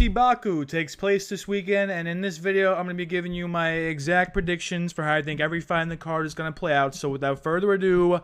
UFC Baku takes place this weekend, and in this video, I'm going to be giving you my exact predictions for how I think every fight in the card is going to play out. So without further ado,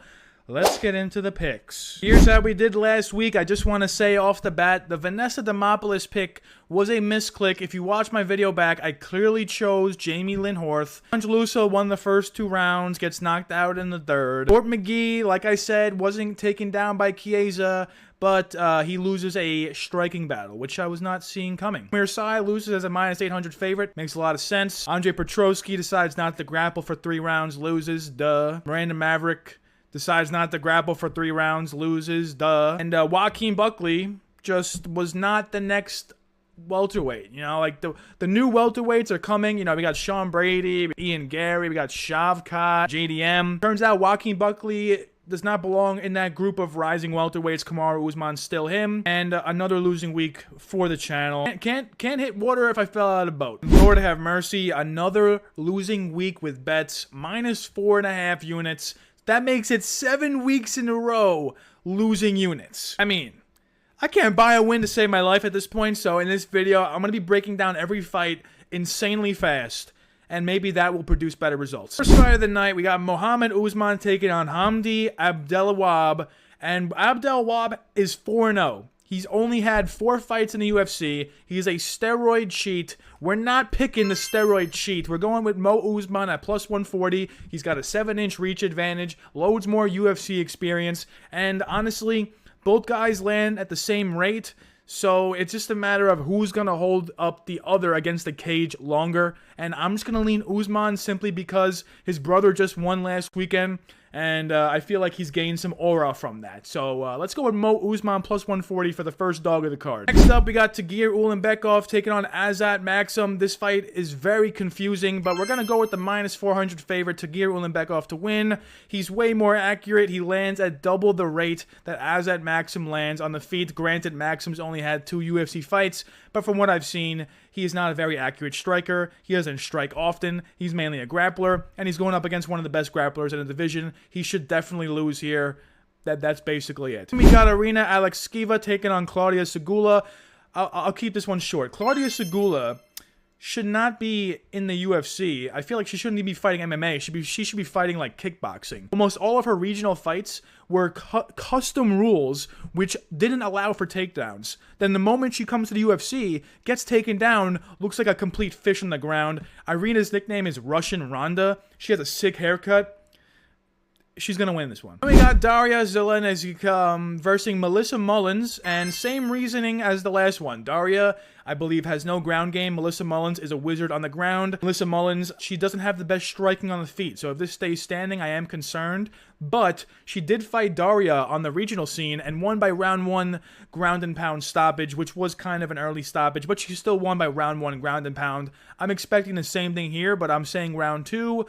let's get into the picks. Here's how we did last week. I just want to say off the bat, the Vanessa Demopoulos pick was a misclick. If you watch my video back, I clearly chose Jamie Lynn Horth. Angeluso won the first 2 rounds, gets knocked out in the third. Fort McGee, like I said, wasn't taken down by Chiesa, but he loses a striking battle, which I was not seeing coming. Mirsai loses as a -800 favorite. Makes a lot of sense. Andre Petroski decides not to grapple for 3 rounds, loses. Duh. Miranda Maverick decides not to grapple for 3 rounds, loses. Duh. And Joaquin Buckley just was not the next welterweight. You know, like the new welterweights are coming. You know, we got Sean Brady, Ian Gary, we got Shavkat, JDM. Turns out Joaquin Buckley does not belong in that group of rising welterweights. Kamaru Usman still him, and another losing week for the channel. Can't hit water if I fell out of a boat. Lord have mercy, another losing week with bets, -4.5 units. That makes it 7 weeks in a row losing units. I mean, I can't buy a win to save my life at this point, so in this video, I'm going to be breaking down every fight insanely fast, and maybe that will produce better results. First fight of the night, we got Mohammed Usman taking on Hamdy Abdelwahab, and Abdelwahab is 4-0. He's only had 4 fights in the UFC. He's a steroid cheat. We're not picking the steroid cheat. We're going with Mo Usman at +140. He's got a 7-inch reach advantage, loads more UFC experience, and honestly, both guys land at the same rate. So it's just a matter of who's going to hold up the other against the cage longer. And I'm just going to lean Usman simply because his brother just won last weekend. And I feel like he's gained some aura from that. So let's go with Mo Usman +140 for the first dog of the card. Next up, we got Tagir Ulanbekov taking on Azat Maksum. This fight is very confusing, but we're going to go with the -400 favorite, Tagir Ulanbekov, to win. He's way more accurate. He lands at double the rate that Azat Maksum lands on the feet. Granted, Maksum's only had 2 UFC fights, but from what I've seen, he is not a very accurate striker. He doesn't strike often. He's mainly a grappler, and he's going up against one of the best grapplers in the division. He should definitely lose here. That's basically it. We got Irina Alekseeva taking on Klaudia Sygula. I'll keep this one short. Klaudia Sygula should not be in the UFC. I feel like she shouldn't even be fighting MMA. She should be fighting like kickboxing. Almost all of her regional fights were custom rules which didn't allow for takedowns. Then the moment she comes to the UFC, gets taken down, looks like a complete fish on the ground. Irina's nickname is Russian Ronda. She has a sick haircut. She's going to win this one. Then we got Dariya Zheleznyakova versus Melissa Mullins, and same reasoning as the last one. Dariya, I believe, has no ground game. Melissa Mullins is a wizard on the ground. Melissa Mullins, she doesn't have the best striking on the feet, so if this stays standing, I am concerned. But she did fight Dariya on the regional scene and won by round 1 ground and pound stoppage, which was kind of an early stoppage, but she still won by round 1 ground and pound. I'm expecting the same thing here, but I'm saying round 2.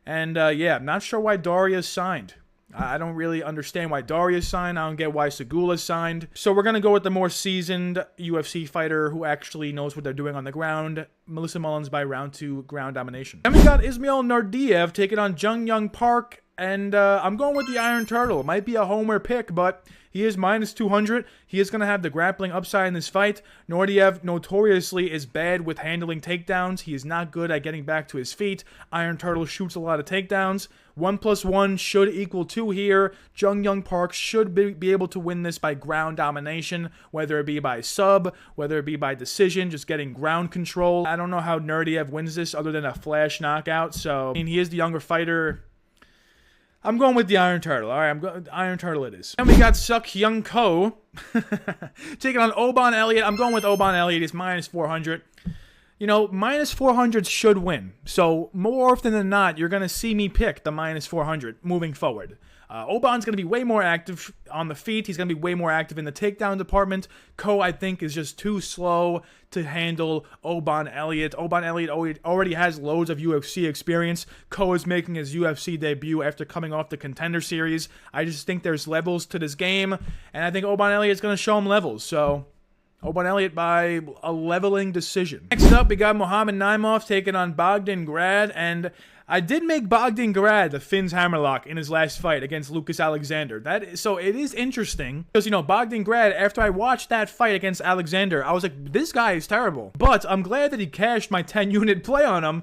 And yeah, I'm not sure why Dariya signed. I don't really understand why Dariya signed. I don't get why Sygula signed. So we're going to go with the more seasoned UFC fighter who actually knows what they're doing on the ground. Melissa Mullins by round 2 ground domination. And we got Ismael Naurdiev taking on Jung Young Park. And I'm going with the Iron Turtle. It might be a homer pick, but he is -200. He is going to have the grappling upside in this fight. Naurdiev notoriously is bad with handling takedowns. He is not good at getting back to his feet. Iron Turtle shoots a lot of takedowns. 1 + 1 should equal 2 here. Jung Young Park should be able to win this by ground domination, whether it be by sub, whether it be by decision, just getting ground control. I don't know how Naurdiev wins this other than a flash knockout. So, I mean, he is the younger fighter. I'm going with the Iron Turtle. All right, Iron Turtle it is. And we got Seok Hyun Ko taking on Oban Elliott. I'm going with Oban Elliott. He's -400. You know, -400 should win. So more often than not, you're going to see me pick the -400 moving forward. Oban's going to be way more active on the feet. He's going to be way more active in the takedown department. Ko, I think, is just too slow to handle Oban Elliott. Oban Elliott already has loads of UFC experience. Ko is making his UFC debut after coming off the Contender Series. I just think there's levels to this game, and I think Oban Elliott is going to show him levels. So Oban Elliott by a leveling decision. Next up, we got Mohammed Naimov taking on Bogdan Grad, and I did make Bogdan Grad the Finn's hammerlock in his last fight against Lucas Alexander. So it is interesting because, you know, Bogdan Grad, after I watched that fight against Alexander, I was like, this guy is terrible. But I'm glad that he cashed my 10-unit play on him.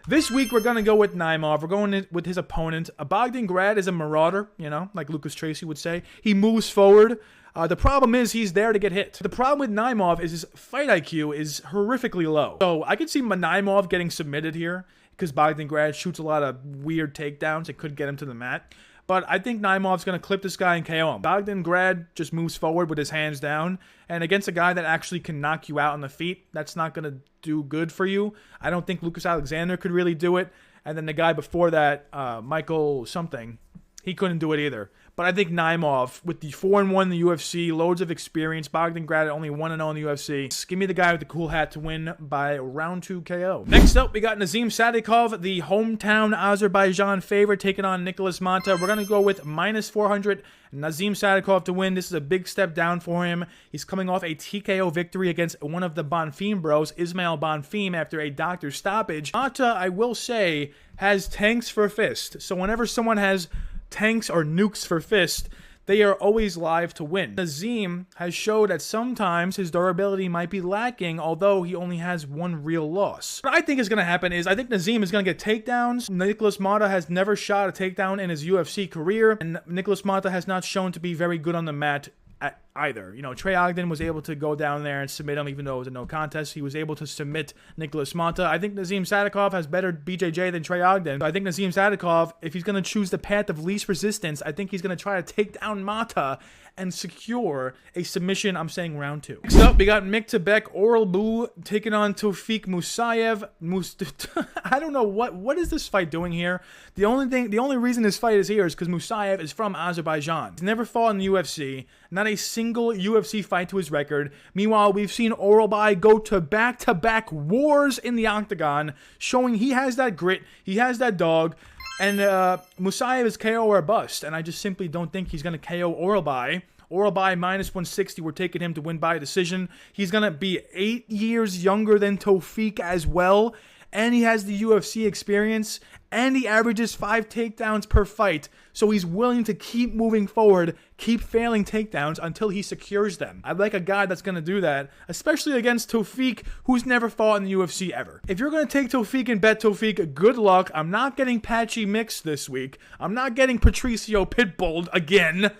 This week, we're going to go with Naimov. We're going with his opponent. Bogdan Grad is a marauder, you know, like Lucas Tracy would say. He moves forward. The problem is he's there to get hit. The problem with Naimov is his fight IQ is horrifically low. So I could see Naimov getting submitted here because Bogdan Grad shoots a lot of weird takedowns that could get him to the mat. But I think Naimov's going to clip this guy and KO him. Bogdan Grad just moves forward with his hands down. And against a guy that actually can knock you out on the feet, that's not going to do good for you. I don't think Lucas Alexander could really do it. And then the guy before that, Michael something, he couldn't do it either. But I think Naimov, with the 4-1 in the UFC, loads of experience, Bogdan Grad only 1-0 in the UFC. Just give me the guy with the cool hat to win by round 2 KO. Next up, we got Nazim Sadykhov, the hometown Azerbaijan favorite, taking on Nikolas Mata. We're going to go with -400. Nazim Sadykhov to win. This is a big step down for him. He's coming off a TKO victory against one of the Bonfim bros, Ismael Bonfim, after a doctor stoppage. Mata, I will say, has tanks for fist. So whenever someone has tanks or nukes for fist, they are always live to win. Nazim has showed that sometimes his durability might be lacking, although he only has one real loss. What I think is going to happen is I think Nazim is going to get takedowns. Nikolas Mata has never shot a takedown in his UFC career, and Nikolas Mata has not shown to be very good on the mat either. You know, Trey Ogden was able to go down there and submit him, even though it was a no contest. He was able to submit Nikolas Mata. I think Nazim Sadykhov has better BJJ than Trey Ogden. So I think Nazim Sadykhov, if he's going to choose the path of least resistance, I think he's going to try to take down Mata and secure a submission. I'm saying round 2. Next up, we got Mick Tebek, Oral Boo, taking on Tofik Musayev. I don't know what is this fight doing here. The only reason this fight is here is because Musayev is from Azerbaijan. He's never fought in the UFC. Not a single UFC fight to his record. Meanwhile, we've seen Oralbai go to back-to-back wars in the octagon, showing he has that grit, he has that dog, and Musayev is KO or bust, and I just simply don't think he's going to KO Oralbai. Oralbai -160, we're taking him to win by decision. He's going to be 8 years younger than Tofik as well, and he has the UFC experience, and he averages 5 takedowns per fight. So he's willing to keep moving forward, keep failing takedowns until he secures them. I like a guy that's going to do that, especially against Tofik, who's never fought in the UFC ever. If you're going to take Tofik and bet Tofik, good luck. I'm not getting Patchy Mix this week. I'm not getting Patricio Pitbull again.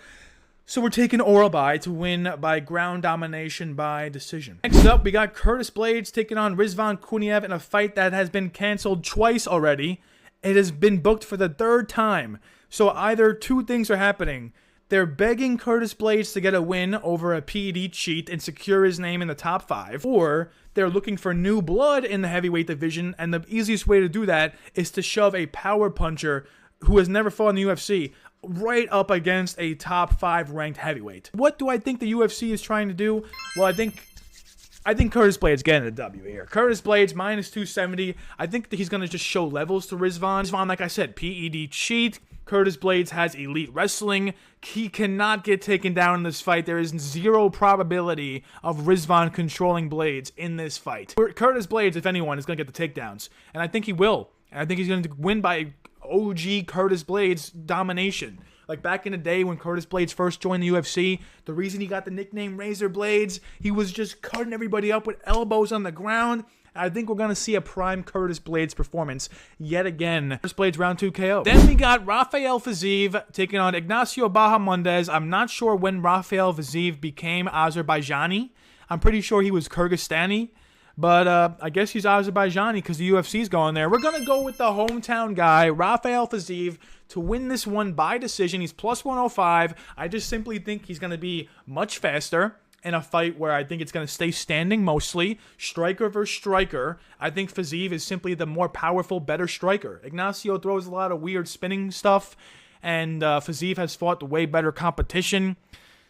So we're taking Oralbai to win by ground domination by decision. Next up, we got Curtis Blades taking on Rizvan Kuniev in a fight that has been canceled twice already. It has been booked for the 3rd time. So either two things are happening. They're begging Curtis Blades to get a win over a PED cheat and secure his name in the top 5, or they're looking for new blood in the heavyweight division, and the easiest way to do that is to shove a power puncher who has never fought in the UFC right up against a top 5 ranked heavyweight. What do I think the UFC is trying to do? Well, I think Curtis Blades getting a W here. Curtis Blades -270. I think that he's going to just show levels to Rizvan. Rizvan, like I said, PED cheat. Curtis Blades has elite wrestling. He cannot get taken down in this fight. There is 0 probability of Rizvan controlling Blades in this fight. Curtis Blades, if anyone, is going to get the takedowns. And I think he will. And I think he's going to win by OG Curtis Blades domination. Like back in the day when Curtis Blades first joined the UFC, the reason he got the nickname Razor Blades, he was just cutting everybody up with elbows on the ground. I think we're going to see a prime Curtis Blades performance yet again. Curtis Blades round 2 KO. Then we got Rafael Fiziev taking on Ignacio Bahamondes. I'm not sure when Rafael Fiziev became Azerbaijani. I'm pretty sure he was Kyrgyzstani. But I guess he's Azerbaijani because the UFC's going there. We're going to go with the hometown guy, Rafael Fiziev, to win this one by decision. He's +105. I just simply think he's going to be much faster in a fight where I think it's going to stay standing mostly. Striker versus striker. I think Fiziev is simply the more powerful, better striker. Ignacio throws a lot of weird spinning stuff, and Fiziev has fought the way better competition.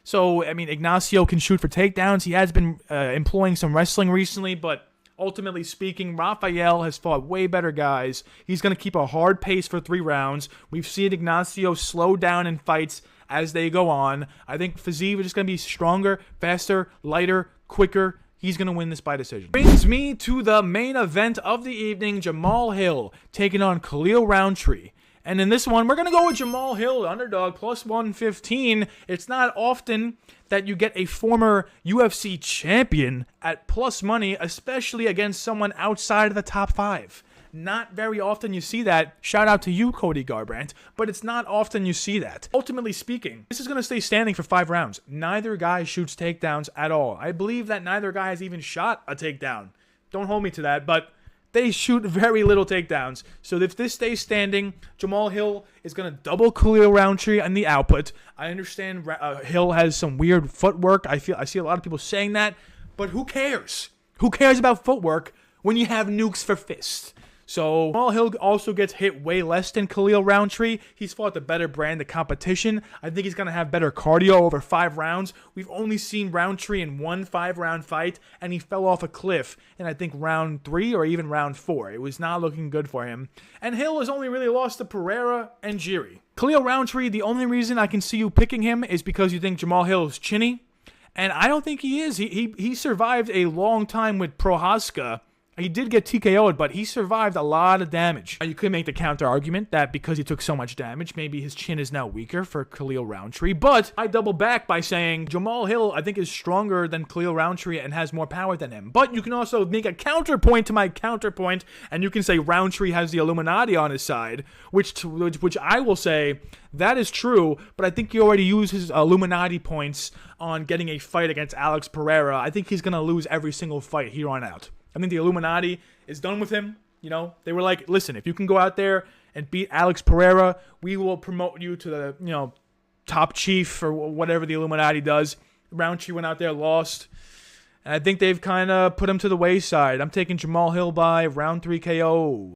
So, I mean, Ignacio can shoot for takedowns. He has been employing some wrestling recently, but ultimately speaking, Rafael has fought way better guys. He's going to keep a hard pace for 3 rounds. We've seen Ignacio slow down in fights as they go on. I think Fiziev is just going to be stronger, faster, lighter, quicker, he's going to win this by decision. Brings me to the main event of the evening, Jamal Hill taking on Khalil Rountree. And in this one, we're going to go with Jamal Hill, underdog, plus 115. It's not often that you get a former UFC champion at plus money, especially against someone outside of the top 5. Not very often you see that. Shout out to you, Cody Garbrandt, but it's not often you see that. Ultimately speaking, this is going to stay standing for 5 rounds. Neither guy shoots takedowns at all. I believe that neither guy has even shot a takedown. Don't hold me to that, but they shoot very little takedowns. So if this stays standing, Jamal Hill is going to double Khalil Rountree on the output. I understand Hill has some weird footwork. I see a lot of people saying that, but who cares? Who cares about footwork when you have nukes for fists? So Jamal Hill also gets hit way less than Khalil Rountree. He's fought the better brand of competition. I think he's going to have better cardio over 5 rounds. We've only seen Rountree in one 5-round fight, and he fell off a cliff in, I think, round 3 or even round 4. It was not looking good for him. And Hill has only really lost to Pereira and Jiri. Khalil Rountree, the only reason I can see you picking him is because you think Jamal Hill is chinny. And I don't think he is. He survived a long time with Prohaska. He did get TKO'd, but he survived a lot of damage. You could make the counter argument that because he took so much damage, maybe his chin is now weaker for Khalil Rountree. But I double back by saying Jamal Hill, I think, is stronger than Khalil Rountree and has more power than him. But you can also make a counterpoint to my counterpoint, and you can say Rountree has the Illuminati on his side, which I will say that is true. But I think he already used his Illuminati points on getting a fight against Alex Pereira. I think he's going to lose every single fight here on out. I think the Illuminati is done with him. You know, they were like, listen, if you can go out there and beat Alex Pereira, we will promote you to the, top chief or whatever the Illuminati does. Rountree went out there, lost. And I think they've kind of put him to the wayside. I'm taking Jamal Hill by round 3 KO.